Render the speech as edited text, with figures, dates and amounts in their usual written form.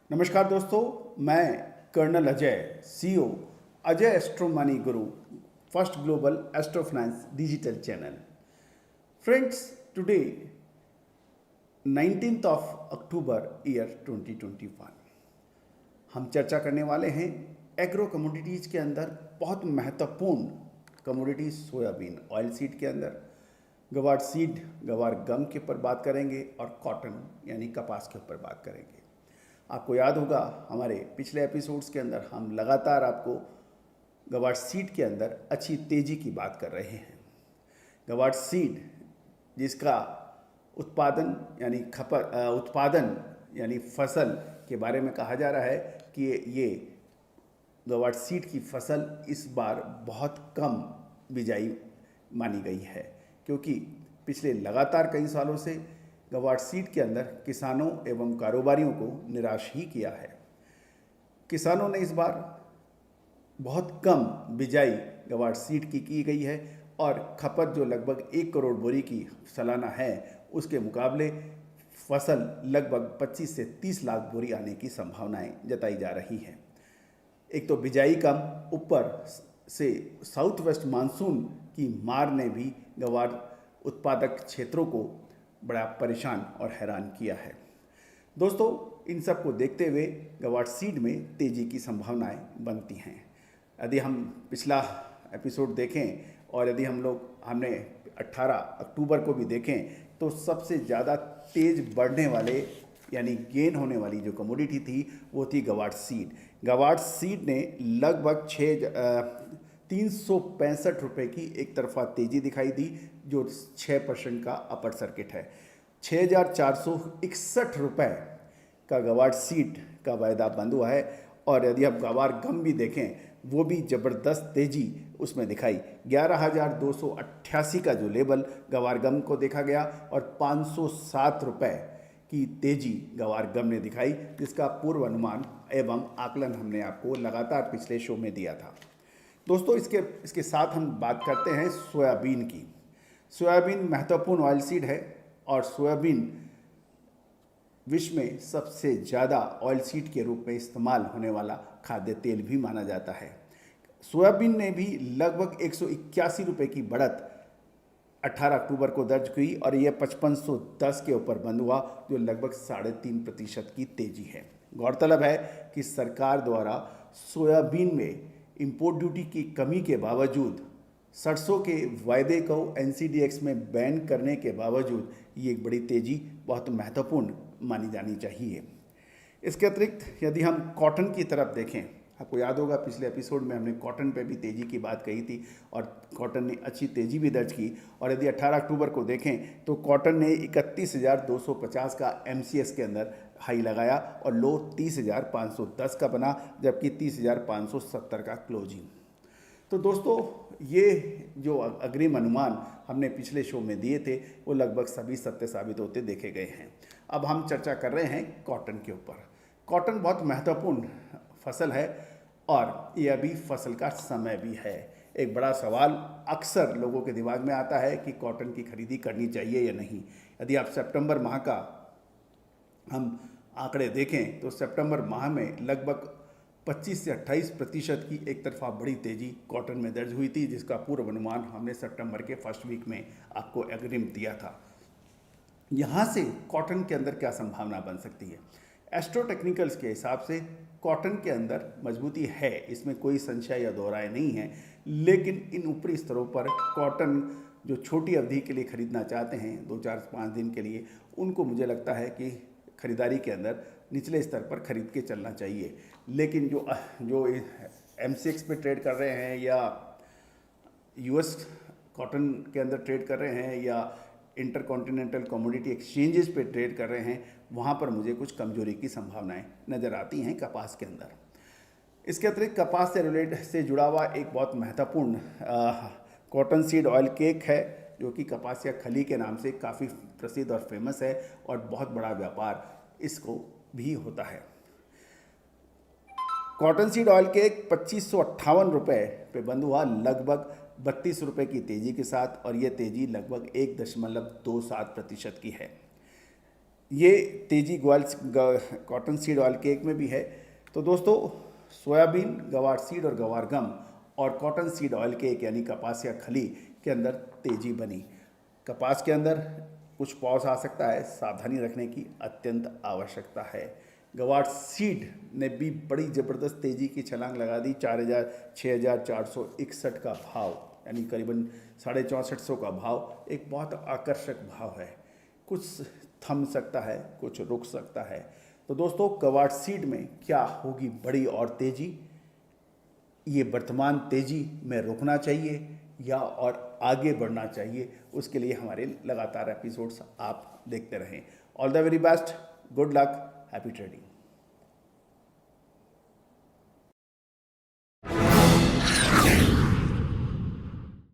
नमस्कार दोस्तों, मैं colonel Ajay, CEO Ajay astro money Guru, first global astro finance digital channel. Friends, today 19th of October year 2021 हम चर्चा करने वाले हैं एग्रो कमोडिटीज़ के अंदर बहुत महत्वपूर्ण कमोडिटी सोयाबीन ऑयल सीड के अंदर गवार सीड, गवार गम के ऊपर बात करेंगे और कॉटन यानी कपास के ऊपर बात करेंगे। आपको याद होगा हमारे पिछले एपिसोड्स के अंदर हम लगातार आपको गवार सीड के अंदर अच्छी तेज़ी की बात कर रहे हैं। गवार सीड जिसका उत्पादन यानी फसल के बारे में कहा जा रहा है कि ये गवार सीड की फसल इस बार बहुत कम बिजाई मानी गई है, क्योंकि पिछले लगातार कई सालों से गवार सीड के अंदर किसानों एवं कारोबारियों को निराश ही किया है। किसानों ने इस बार बहुत कम बिजाई गवार सीड की गई है और खपत जो लगभग 1 करोड़ बोरी की सालाना है, उसके मुकाबले फसल लगभग 25 से 30 लाख बोरी आने की संभावनाएं जताई जा रही हैं। एक तो बिजाई कम, ऊपर से साउथ वेस्ट मानसून की मार ने भी गवार उत्पादक क्षेत्रों को बड़ा परेशान और हैरान किया है। दोस्तों, इन सब को देखते हुए गवार सीड में तेज़ी की संभावनाएं बनती हैं। यदि हम पिछला एपिसोड देखें और यदि हमने 18 अक्टूबर को भी देखें तो सबसे ज़्यादा तेज़ बढ़ने वाले यानी गेन होने वाली जो कमोडिटी थी वो थी गवार सीड। गवार सीड ने लगभग 365 रुपये की एक तरफा तेज़ी दिखाई दी, जो 6% का अपर सर्किट है। 6,461 रुपये का गवार सीड का वायदा बंद हुआ है। और यदि आप गवार गम भी देखें, वो भी ज़बरदस्त तेज़ी उसमें दिखाई। 11,288 का जो लेवल गवार गम को देखा गया और 507 रुपये की तेज़ी गवार गम ने दिखाई, जिसका पूर्व अनुमान एवं आकलन हमने आपको लगातार पिछले शो में दिया था। दोस्तों, इसके साथ हम बात करते हैं सोयाबीन की। सोयाबीन महत्वपूर्ण ऑयल सीड है और सोयाबीन विश्व में सबसे ज़्यादा ऑयल सीड के रूप में इस्तेमाल होने वाला खाद्य तेल भी माना जाता है। सोयाबीन ने भी लगभग 181 रुपये की बढ़त 18 अक्टूबर को दर्ज हुई और यह 5510 के ऊपर बंद हुआ, जो लगभग 3.5% की तेज़ी है। गौरतलब है कि सरकार द्वारा सोयाबीन में इंपोर्ट ड्यूटी की कमी के बावजूद, सरसों के वायदे को NCDX में बैन करने के बावजूद ये एक बड़ी तेज़ी बहुत महत्वपूर्ण मानी जानी चाहिए। इसके अतिरिक्त यदि हम कॉटन की तरफ देखें, आपको याद होगा पिछले एपिसोड में हमने कॉटन पे भी तेज़ी की बात कही थी और कॉटन ने अच्छी तेज़ी भी दर्ज की। और यदि 18 अक्टूबर को देखें तो कॉटन ने 31,250 का MCS के अंदर हाई लगाया और लो 30,510 का बना, जबकि 30,570 का क्लोजिंग। तो दोस्तों, ये जो अग्रिम अनुमान हमने पिछले शो में दिए थे वो लगभग सभी सत्य साबित होते देखे गए हैं। अब हम चर्चा कर रहे हैं कॉटन के ऊपर। कॉटन बहुत महत्वपूर्ण फसल है और ये अभी फसल का समय भी है। एक बड़ा सवाल अक्सर लोगों के दिमाग में आता है कि कॉटन की खरीदी करनी चाहिए या नहीं। यदि आप सितंबर माह का हम आंकड़े देखें तो सितंबर माह में लगभग 25 से 28% की एक तरफा बड़ी तेज़ी कॉटन में दर्ज हुई थी, जिसका पूर्व अनुमान हमने सितंबर के फर्स्ट वीक में आपको अग्रिम दिया था। यहाँ से कॉटन के अंदर क्या संभावना बन सकती है? एस्ट्रो टेक्निकल्स के हिसाब से कॉटन के अंदर मजबूती है, इसमें कोई संशय या दोहराए नहीं है। लेकिन इन ऊपरी स्तरों पर कॉटन जो छोटी अवधि के लिए खरीदना चाहते हैं, 2, 4, 5 दिन के लिए, उनको मुझे लगता है कि खरीदारी के अंदर निचले स्तर पर खरीद के चलना चाहिए। लेकिन जो MCX पे ट्रेड कर रहे हैं या US कॉटन के अंदर ट्रेड कर रहे हैं या इंटरकॉन्टिनेंटल कमोडिटी एक्सचेंजेस पे ट्रेड कर रहे हैं, वहाँ पर मुझे कुछ कमजोरी की संभावनाएं नज़र आती हैं कपास के अंदर। इसके अतिरिक्त कपास से जुड़ा हुआ एक बहुत महत्वपूर्ण कॉटन सीड ऑयल केक है, जो कि कपासिया खली के नाम से काफ़ी प्रसिद्ध और फेमस है और बहुत बड़ा व्यापार इसको भी होता है। कॉटन सीड ऑयल केक 2558 रुपये पे बंद हुआ, लगभग 32 रुपये की तेज़ी के साथ, और ये तेज़ी लगभग 1.27% की है। ये तेजी कॉटन सीड ऑयल केक में भी है। तो दोस्तों सोयाबीन, गवार सीड और गवार गम और कॉटन सीड ऑयल केक यानी कपास या खली के अंदर तेजी बनी। कपास के अंदर कुछ पॉज आ सकता है, सावधानी रखने की अत्यंत आवश्यकता है। गवार सीड ने भी बड़ी ज़बरदस्त तेज़ी की छलांग लगा दी। 6,461 का भाव यानी करीबन 6450 का भाव एक बहुत आकर्षक भाव है। कुछ थम सकता है, कुछ रुक सकता है। तो दोस्तों गवार सीड में क्या होगी बड़ी और तेज़ी? ये वर्तमान तेज़ी में रुकना चाहिए या और आगे बढ़ना चाहिए? उसके लिए हमारे लगातार एपिसोड्स आप देखते रहें। All the very best, good luck, happy trading.